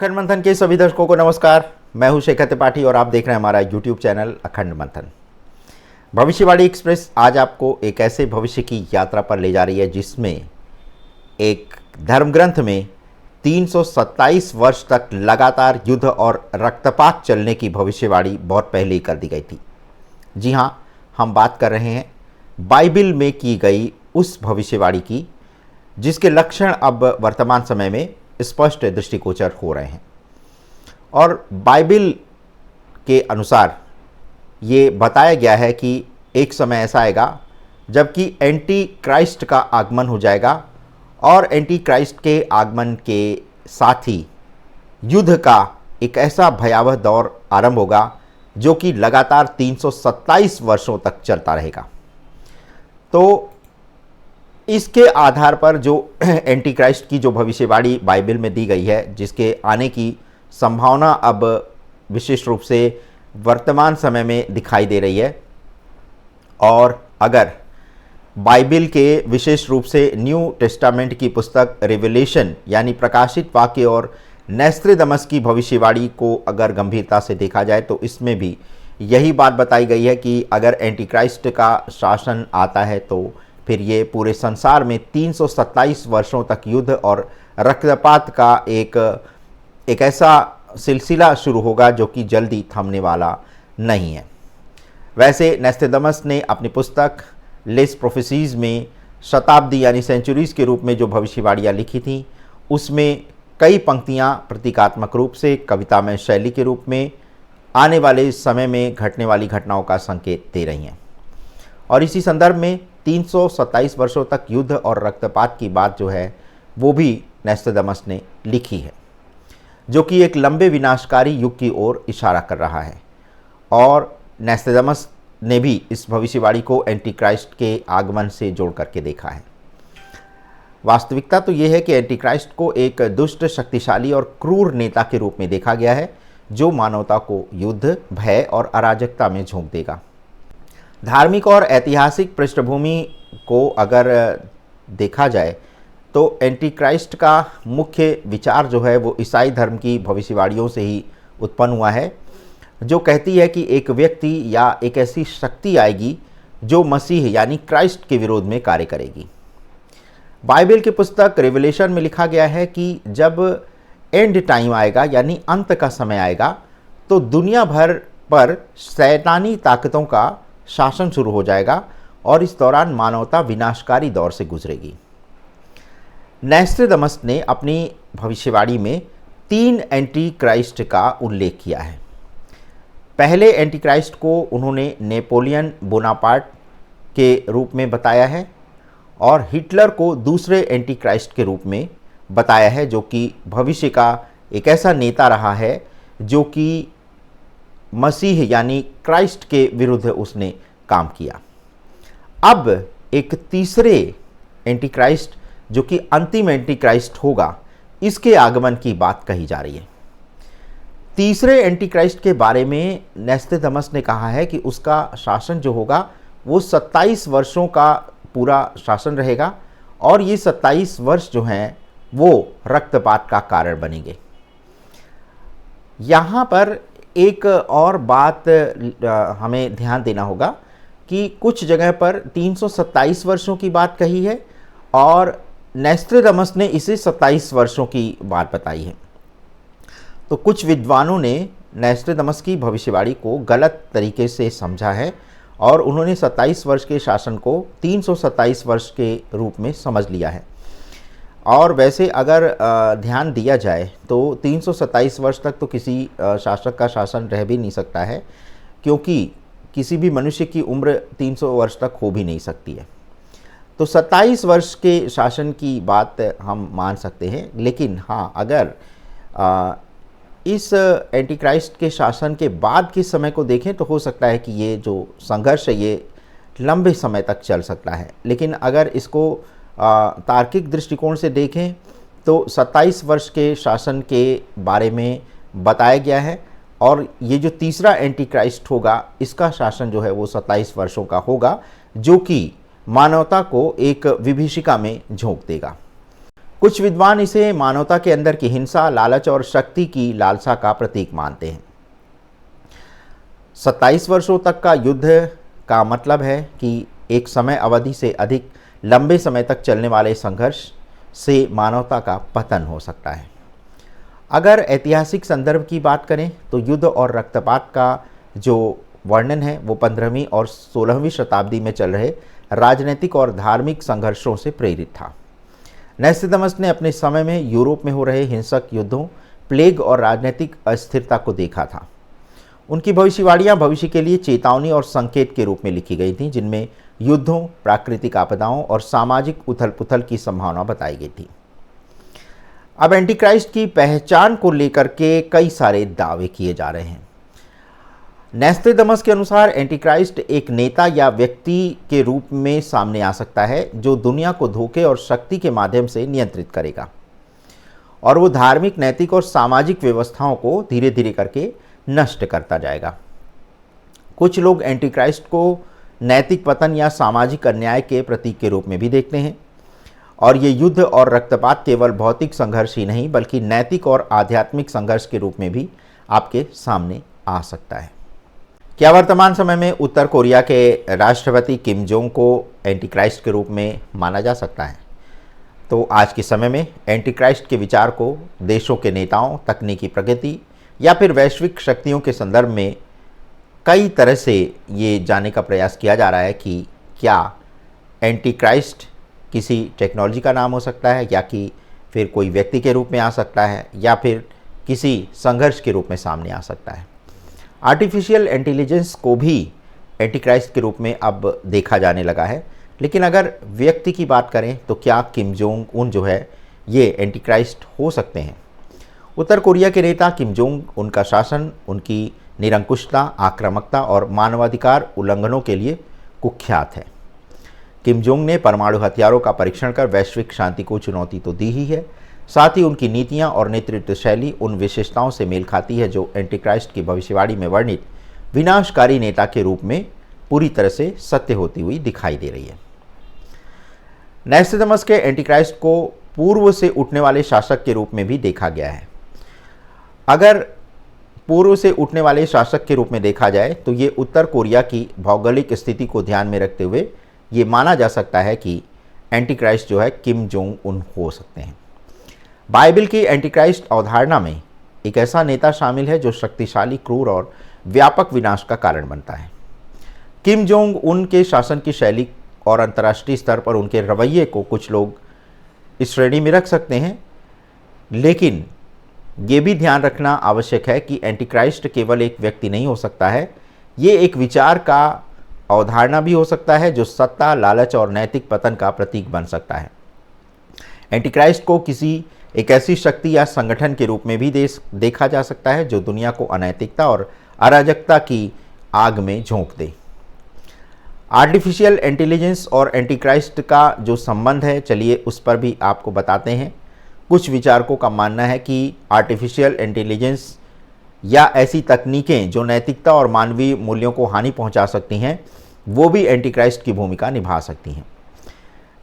अखंड मंथन के सभी दर्शकों को नमस्कार। मैं हूं शेखर त्रिपाठी और आप देख रहे हैं हमारा यूट्यूब चैनल अखंड मंथन। भविष्यवाणी एक्सप्रेस आज आपको एक ऐसे भविष्य की यात्रा पर ले जा रही है जिसमें एक धर्म ग्रंथ में 327 वर्ष तक लगातार युद्ध और रक्तपात चलने की भविष्यवाणी बहुत पहले ही कर दी गई थी। जी हाँ, हम बात कर रहे हैं बाइबिल में की गई उस भविष्यवाणी की जिसके लक्षण अब वर्तमान समय में स्पष्ट दृष्टिगोचर हो रहे हैं। और बाइबिल के अनुसार ये बताया गया है कि एक समय ऐसा आएगा जबकि एंटी क्राइस्ट का आगमन हो जाएगा और एंटी क्राइस्ट के आगमन के साथ ही युद्ध का एक ऐसा भयावह दौर आरंभ होगा जो कि लगातार 327 वर्षों तक चलता रहेगा। तो इसके आधार पर जो एंटी क्राइस्ट की जो भविष्यवाणी बाइबल में दी गई है, जिसके आने की संभावना अब विशेष रूप से वर्तमान समय में दिखाई दे रही है। और अगर बाइबल के विशेष रूप से न्यू टेस्टामेंट की पुस्तक रिवेलेशन यानी प्रकाशित वाक्य और नोस्ट्राडामस की भविष्यवाणी को अगर गंभीरता से देखा जाए तो इसमें भी यही बात बताई गई है कि अगर एंटी क्राइस्ट का शासन आता है तो फिर ये पूरे संसार में 327 वर्षों तक युद्ध और रक्तपात का एक ऐसा सिलसिला शुरू होगा जो कि जल्दी थमने वाला नहीं है। वैसे नोस्ट्राडामस ने अपनी पुस्तक लेस प्रोफेसीज में शताब्दी यानी सेंचुरीज के रूप में जो भविष्यवाणियाँ लिखी थी उसमें कई पंक्तियाँ प्रतीकात्मक रूप से कवितामय शैली के रूप में आने वाले समय में घटने वाली घटनाओं का संकेत दे रही हैं। और इसी संदर्भ में 327 वर्षों तक युद्ध और रक्तपात की बात जो है वो भी नोस्ट्राडामस ने लिखी है, जो कि एक लंबे विनाशकारी युग की ओर इशारा कर रहा है। और नोस्ट्राडामस ने भी इस भविष्यवाणी को एंटी क्राइस्ट के आगमन से जोड़ करके देखा है। वास्तविकता तो ये है कि एंटी क्राइस्ट को एक दुष्ट, शक्तिशाली और क्रूर नेता के रूप में देखा गया है जो मानवता को युद्ध, भय और अराजकता में झोंक देगा। धार्मिक और ऐतिहासिक पृष्ठभूमि को अगर देखा जाए तो एंटी क्राइस्ट का मुख्य विचार जो है वो ईसाई धर्म की भविष्यवाणियों से ही उत्पन्न हुआ है, जो कहती है कि एक व्यक्ति या एक ऐसी शक्ति आएगी जो मसीह यानी क्राइस्ट के विरोध में कार्य करेगी। बाइबल की पुस्तक रिवेलेशन में लिखा गया है कि जब एंड टाइम आएगा यानी अंत का समय आएगा तो दुनिया भर पर शैतानी ताकतों का शासन शुरू हो जाएगा और इस दौरान मानवता विनाशकारी दौर से गुजरेगी। नोस्ट्राडामस ने अपनी भविष्यवाणी में 3 एंटी क्राइस्ट का उल्लेख किया है। पहले एंटी क्राइस्ट को उन्होंने नेपोलियन बोनापार्ट के रूप में बताया है और हिटलर को दूसरे एंटी क्राइस्ट के रूप में बताया है, जो कि भविष्य का एक ऐसा नेता रहा है जो कि मसीह यानी क्राइस्ट के विरुद्ध उसने काम किया। अब एक तीसरे एंटी क्राइस्ट जो कि अंतिम एंटी क्राइस्ट होगा, इसके आगमन की बात कही जा रही है। तीसरे एंटी क्राइस्ट के बारे में नोस्ट्राडामस ने कहा है कि उसका शासन जो होगा वो 27 वर्षों का पूरा शासन रहेगा और ये 27 वर्ष जो हैं वो रक्तपात का कारण बनेंगे। यहाँ पर एक और बात हमें ध्यान देना होगा कि कुछ जगह पर 327 वर्षों की बात कही है और नोस्ट्राडामस ने इसे 27 वर्षों की बात बताई है। तो कुछ विद्वानों ने नोस्ट्राडामस की भविष्यवाणी को गलत तरीके से समझा है और उन्होंने 27 वर्ष के शासन को 327 वर्ष के रूप में समझ लिया है। और वैसे अगर ध्यान दिया जाए तो 327 वर्ष तक तो किसी शासक का शासन रह भी नहीं सकता है, क्योंकि किसी भी मनुष्य की उम्र 300 वर्ष तक हो भी नहीं सकती है। तो 27 वर्ष के शासन की बात हम मान सकते हैं। लेकिन हाँ, अगर इस एंटी क्राइस्ट के शासन के बाद के समय को देखें तो हो सकता है कि ये जो संघर्ष है ये लंबे समय तक चल सकता है। लेकिन अगर इसको तार्किक दृष्टिकोण से देखें तो 27 वर्ष के शासन के बारे में बताया गया है और ये जो तीसरा एंटी क्राइस्ट होगा इसका शासन जो है वो 27 वर्षों का होगा, जो कि मानवता को एक विभीषिका में झोंक देगा। कुछ विद्वान इसे मानवता के अंदर की हिंसा, लालच और शक्ति की लालसा का प्रतीक मानते हैं। 27 वर्षों तक का युद्ध का मतलब है कि एक समय अवधि से अधिक लंबे समय तक चलने वाले संघर्ष से मानवता का पतन हो सकता है। अगर ऐतिहासिक संदर्भ की बात करें तो युद्ध और रक्तपात का जो वर्णन है वो 15वीं और 16वीं शताब्दी में चल रहे राजनीतिक और धार्मिक संघर्षों से प्रेरित था। नोस्ट्राडामस ने अपने समय में यूरोप में हो रहे हिंसक युद्धों, प्लेग और राजनीतिक अस्थिरता को देखा था। उनकी भविष्यवाणियां भविष्य के लिए चेतावनी और संकेत के रूप में लिखी गई थीं, जिनमें युद्धों, प्राकृतिक आपदाओं और सामाजिक उथल-पुथल की संभावना बताई गई थी। अब एंटीक्राइस्ट की पहचान को लेकर के कई सारे दावे किए जा रहे हैं। नोस्ट्राडामस के अनुसार एंटीक्राइस्ट एक नेता या व्यक्ति के रूप में सामने आ सकता है जो दुनिया को धोखे और शक्ति के माध्यम से नियंत्रित करेगा, और वो धार्मिक, नैतिक और सामाजिक व्यवस्थाओं को धीरे धीरे करके नष्ट करता जाएगा। कुछ लोग एंटीक्राइस्ट को नैतिक पतन या सामाजिक अन्याय के प्रतीक के रूप में भी देखते हैं, और ये युद्ध और रक्तपात केवल भौतिक संघर्ष ही नहीं बल्कि नैतिक और आध्यात्मिक संघर्ष के रूप में भी आपके सामने आ सकता है। क्या वर्तमान समय में उत्तर कोरिया के राष्ट्रपति किम जोंग को एंटीक्राइस्ट के रूप में माना जा सकता है? तो आज के समय में एंटीक्राइस्ट के विचार को देशों के नेताओं, तकनीकी प्रगति या फिर वैश्विक शक्तियों के संदर्भ में कई तरह से ये जानने का प्रयास किया जा रहा है कि क्या एंटीक्राइस्ट किसी टेक्नोलॉजी का नाम हो सकता है, या कि फिर कोई व्यक्ति के रूप में आ सकता है, या फिर किसी संघर्ष के रूप में सामने आ सकता है। आर्टिफिशियल इंटेलिजेंस को भी एंटीक्राइस्ट के रूप में अब देखा जाने लगा है, लेकिन अगर व्यक्ति की बात करें तो क्या किम जोंग उन जो है ये एंटीक्राइस्ट हो सकते हैं? उत्तर कोरिया के नेता किम जोंग, उनका शासन, उनकी निरंकुशता, आक्रामकता और मानवाधिकार उल्लंघनों के लिए कुख्यात है। किम जोंग ने परमाणु हथियारों का परीक्षण कर वैश्विक शांति को चुनौती तो दी ही है, साथ ही उनकी नीतियां और नेतृत्व शैली उन विशेषताओं से मेल खाती है जो एंटीक्राइस्ट की भविष्यवाणी में वर्णित विनाशकारी नेता के रूप में पूरी तरह से सत्य होती हुई दिखाई दे रही है। नोस्ट्राडामस के एंटीक्राइस्ट को पूर्व से उठने वाले शासक के रूप में भी देखा गया है। अगर पूर्व से उठने वाले शासक के रूप में देखा जाए तो ये उत्तर कोरिया की भौगोलिक स्थिति को ध्यान में रखते हुए ये माना जा सकता है कि एंटीक्राइस्ट जो है किम जोंग उन हो सकते हैं। बाइबल की एंटीक्राइस्ट अवधारणा में एक ऐसा नेता शामिल है जो शक्तिशाली, क्रूर और व्यापक विनाश का कारण बनता है। किम जोंग उन के शासन की शैली और अंतर्राष्ट्रीय स्तर पर उनके रवैये को कुछ लोग इस श्रेणी में रख सकते हैं, लेकिन ये भी ध्यान रखना आवश्यक है कि एंटीक्राइस्ट केवल एक व्यक्ति नहीं हो सकता है, ये एक विचार का अवधारणा भी हो सकता है जो सत्ता, लालच और नैतिक पतन का प्रतीक बन सकता है। एंटीक्राइस्ट को किसी एक ऐसी शक्ति या संगठन के रूप में भी देखा जा सकता है जो दुनिया को अनैतिकता और अराजकता की आग में झोंक दे। आर्टिफिशियल इंटेलिजेंस और एंटीक्राइस्ट का जो संबंध है, चलिए उस पर भी आपको बताते हैं। कुछ विचारकों का मानना है कि आर्टिफिशियल इंटेलिजेंस या ऐसी तकनीकें जो नैतिकता और मानवीय मूल्यों को हानि पहुंचा सकती हैं, वो भी एंटीक्राइस्ट की भूमिका निभा सकती हैं।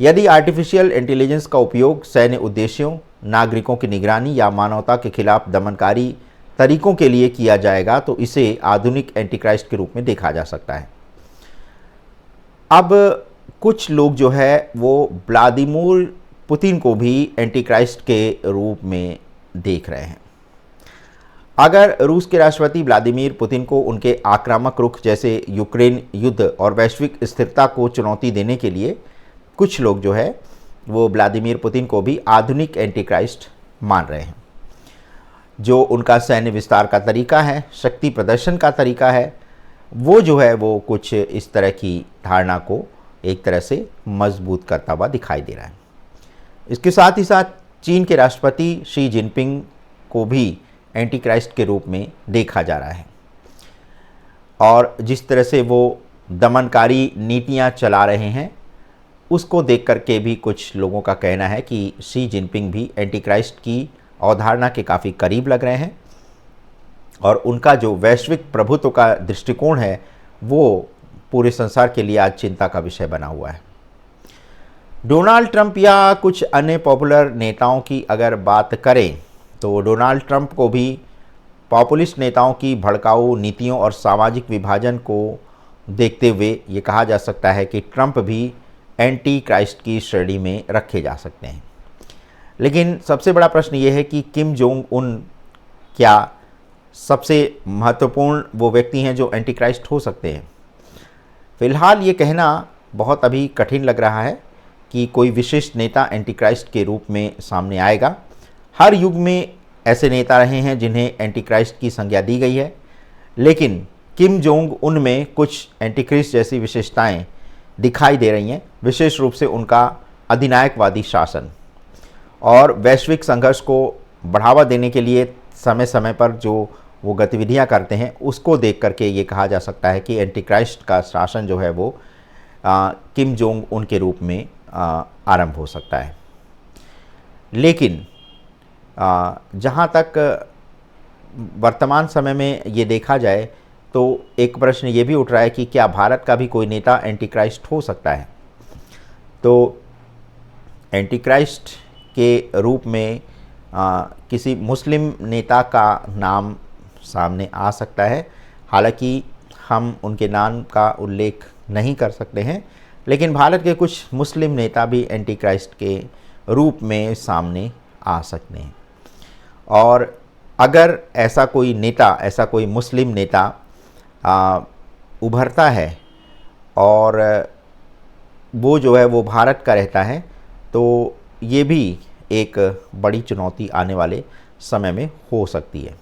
यदि आर्टिफिशियल इंटेलिजेंस का उपयोग सैन्य उद्देश्यों, नागरिकों की निगरानी या मानवता के खिलाफ दमनकारी तरीकों के लिए किया जाएगा तो इसे आधुनिक एंटीक्राइस्ट के रूप में देखा जा सकता है। अब कुछ लोग जो है वो व्लादिमीर पुतिन को भी एंटीक्राइस्ट के रूप में देख रहे हैं। अगर रूस के राष्ट्रपति व्लादिमीर पुतिन को उनके आक्रामक रुख जैसे यूक्रेन युद्ध और वैश्विक स्थिरता को चुनौती देने के लिए कुछ लोग जो है वो व्लादिमीर पुतिन को भी आधुनिक एंटीक्राइस्ट मान रहे हैं। जो उनका सैन्य विस्तार का तरीका है, शक्ति प्रदर्शन का तरीका है, वो जो है वो कुछ इस तरह की धारणा को एक तरह से मजबूत करता हुआ दिखाई दे रहा है। इसके साथ ही साथ चीन के राष्ट्रपति शी जिनपिंग को भी एंटीक्राइस्ट के रूप में देखा जा रहा है, और जिस तरह से वो दमनकारी नीतियां चला रहे हैं उसको देख करके भी कुछ लोगों का कहना है कि शी जिनपिंग भी एंटीक्राइस्ट की अवधारणा के काफ़ी करीब लग रहे हैं, और उनका जो वैश्विक प्रभुत्व का दृष्टिकोण है वो पूरे संसार के लिए आज चिंता का विषय बना हुआ है। डोनाल्ड ट्रंप या कुछ अन्य पॉपुलर नेताओं की अगर बात करें तो डोनाल्ड ट्रंप को भी पॉपुलिस्ट नेताओं की भड़काऊ नीतियों और सामाजिक विभाजन को देखते हुए ये कहा जा सकता है कि ट्रंप भी एंटी क्राइस्ट की श्रेणी में रखे जा सकते हैं। लेकिन सबसे बड़ा प्रश्न ये है कि किम जोंग उन क्या सबसे महत्वपूर्ण वो व्यक्ति हैं जो एंटी क्राइस्ट हो सकते हैं? फिलहाल ये कहना बहुत अभी कठिन लग रहा है कि कोई विशिष्ट नेता एंटी क्राइस्ट के रूप में सामने आएगा। हर युग में ऐसे नेता रहे हैं जिन्हें एंटी क्राइस्ट की संज्ञा दी गई है, लेकिन किम जोंग उन में कुछ एंटी क्राइस्ट जैसी विशेषताएं दिखाई दे रही हैं, विशेष रूप से उनका अधिनायकवादी शासन और वैश्विक संघर्ष को बढ़ावा देने के लिए समय समय पर जो वो गतिविधियां करते हैं उसको देख करके ये कहा जा सकता है कि एंटी क्राइस्ट का शासन जो है वो किम जोंग उन के रूप में आरंभ हो सकता है। लेकिन जहाँ तक वर्तमान समय में ये देखा जाए तो एक प्रश्न ये भी उठ रहा है कि क्या भारत का भी कोई नेता एंटी क्राइस्ट हो सकता है? तो एंटी क्राइस्ट के रूप में किसी मुस्लिम नेता का नाम सामने आ सकता है। हालांकि हम उनके नाम का उल्लेख नहीं कर सकते हैं, लेकिन भारत के कुछ मुस्लिम नेता भी एंटी क्राइस्ट के रूप में सामने आ सकते हैं। और अगर ऐसा कोई नेता, ऐसा कोई मुस्लिम नेता उभरता है और वो जो है वो भारत का रहता है, तो ये भी एक बड़ी चुनौती आने वाले समय में हो सकती है।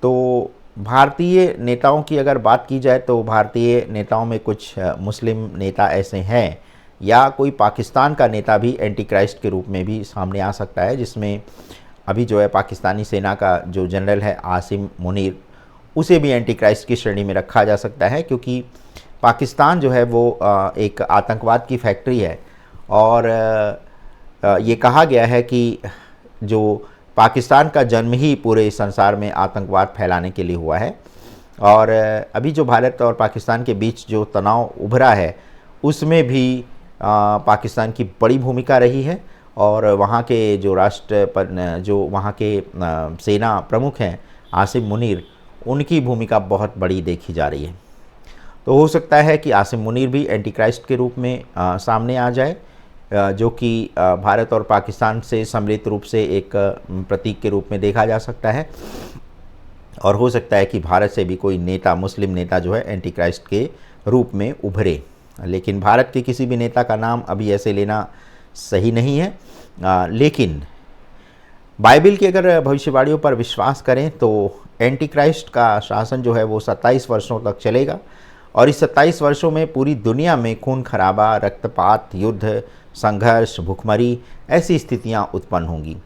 तो भारतीय नेताओं की अगर बात की जाए तो भारतीय नेताओं में कुछ मुस्लिम नेता ऐसे हैं, या कोई पाकिस्तान का नेता भी एंटी क्राइस्ट के रूप में भी सामने आ सकता है, जिसमें अभी जो है पाकिस्तानी सेना का जो जनरल है आसिम मुनीर, उसे भी एंटी क्राइस्ट की श्रेणी में रखा जा सकता है, क्योंकि पाकिस्तान जो है वो एक आतंकवाद की फैक्ट्री है। और ये कहा गया है कि जो पाकिस्तान का जन्म ही पूरे संसार में आतंकवाद फैलाने के लिए हुआ है। और अभी जो भारत और पाकिस्तान के बीच जो तनाव उभरा है उसमें भी पाकिस्तान की बड़ी भूमिका रही है, और वहाँ के जो जो वहाँ के सेना प्रमुख हैं आसिम मुनीर, उनकी भूमिका बहुत बड़ी देखी जा रही है। तो हो सकता है कि आसिम मुनीर भी एंटी क्राइस्ट के रूप में सामने आ जाए, जो कि भारत और पाकिस्तान से सम्मिलित रूप से एक प्रतीक के रूप में देखा जा सकता है। और हो सकता है कि भारत से भी कोई नेता, मुस्लिम नेता जो है एंटी क्राइस्ट के रूप में उभरे। लेकिन भारत के किसी भी नेता का नाम अभी ऐसे लेना सही नहीं है। लेकिन बाइबल की अगर भविष्यवाणियों पर विश्वास करें तो एंटी क्राइस्ट का शासन जो है वो 27 वर्षों तक चलेगा, और इस 27 वर्षों में पूरी दुनिया में खून खराबा, रक्तपात, युद्ध, संघर्ष, भुखमरी ऐसी स्थितियां उत्पन्न होंगी।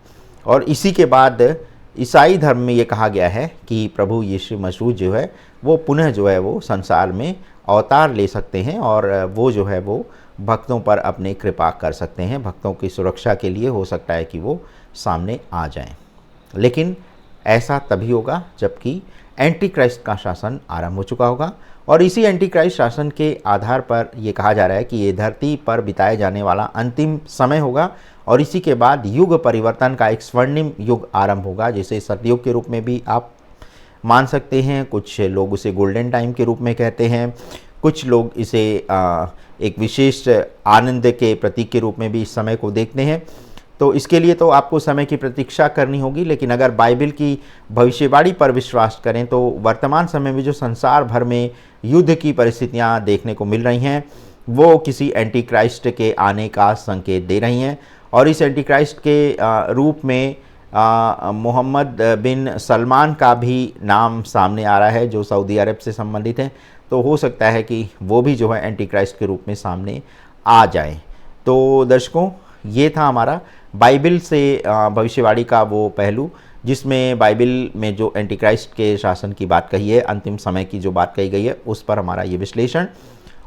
और इसी के बाद ईसाई धर्म में ये कहा गया है कि प्रभु यीशु मसीह जो है वो पुनः जो है वो संसार में अवतार ले सकते हैं, और वो जो है वो भक्तों पर अपने कृपा कर सकते हैं। भक्तों की सुरक्षा के लिए हो सकता है कि वो सामने आ जाएं। लेकिन ऐसा तभी होगा जबकि एंटी क्राइस्ट का शासन आरंभ हो चुका होगा। और इसी एंटी क्राइस्ट शासन के आधार पर ये कहा जा रहा है कि ये धरती पर बिताया जाने वाला अंतिम समय होगा, और इसी के बाद युग परिवर्तन का एक स्वर्णिम युग आरंभ होगा, जिसे सतयुग के रूप में भी आप मान सकते हैं। कुछ लोग उसे गोल्डन टाइम के रूप में कहते हैं, कुछ लोग इसे एक विशेष आनंद के प्रतीक के रूप में भी इस समय को देखते हैं। तो इसके लिए तो आपको समय की प्रतीक्षा करनी होगी। लेकिन अगर बाइबल की भविष्यवाणी पर विश्वास करें तो वर्तमान समय में जो संसार भर में युद्ध की परिस्थितियां देखने को मिल रही हैं वो किसी एंटी क्राइस्ट के आने का संकेत दे रही हैं। और इस एंटी क्राइस्ट के रूप में मोहम्मद बिन सलमान का भी नाम सामने आ रहा है, जो सऊदी अरब से संबंधित हैं। तो हो सकता है कि वो भी जो है एंटी क्राइस्ट के रूप में सामने आ जाए। तो दर्शकों, ये था हमारा बाइबल से भविष्यवाणी का वो पहलू, जिसमें बाइबल में जो एंटी क्राइस्ट के शासन की बात कही है, अंतिम समय की जो बात कही गई है, उस पर हमारा ये विश्लेषण।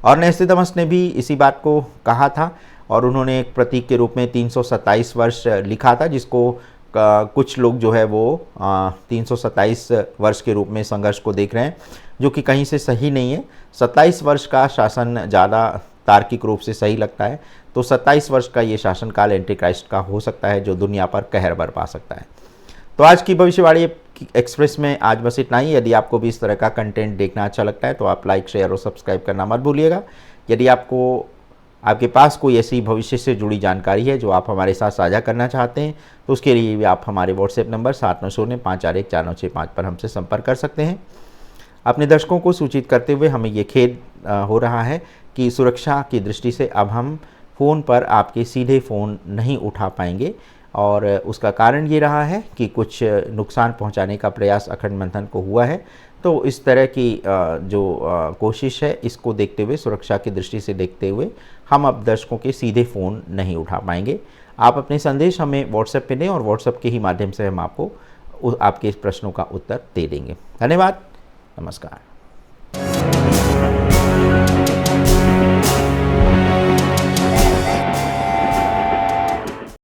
और नोस्ट्राडामस ने भी इसी बात को कहा था, और उन्होंने एक प्रतीक के रूप में 327 वर्ष लिखा था, जिसको कुछ लोग जो है वो 327 वर्ष के रूप में संघर्ष को देख रहे हैं, जो कि कहीं से सही नहीं है। 27 वर्ष का शासन ज़्यादा तार्किक रूप से सही लगता है तो 27 वर्ष का ये शासनकाल एंटी क्राइस्ट का हो सकता है, जो दुनिया पर कहर बरपा सकता है। तो आज की भविष्यवाणी एक्सप्रेस में आज बस इतना ही। यदि आपको भी इस तरह का कंटेंट देखना अच्छा लगता है तो आप लाइक, शेयर और सब्सक्राइब करना मत भूलिएगा। यदि आपके पास कोई ऐसी भविष्य से जुड़ी जानकारी है जो आप हमारे साथ साझा करना चाहते हैं तो उसके लिए भी आप हमारे व्हाट्सएप नंबर 7905414965 पर हमसे संपर्क कर सकते हैं। अपने दर्शकों को सूचित करते हुए हमें ये खेद हो रहा है कि सुरक्षा की दृष्टि से अब हम फ़ोन पर आपके सीधे फ़ोन नहीं उठा पाएंगे, और उसका कारण ये रहा है कि कुछ नुकसान पहुंचाने का प्रयास अखंड मंथन को हुआ है। तो इस तरह की जो कोशिश है, इसको देखते हुए, सुरक्षा की दृष्टि से देखते हुए, हम अब दर्शकों के सीधे फ़ोन नहीं उठा पाएंगे। आप अपने संदेश हमें व्हाट्सएप पे दें और व्हाट्सएप के ही माध्यम से हम आपको आपके प्रश्नों का उत्तर दे देंगे। धन्यवाद, नमस्कार।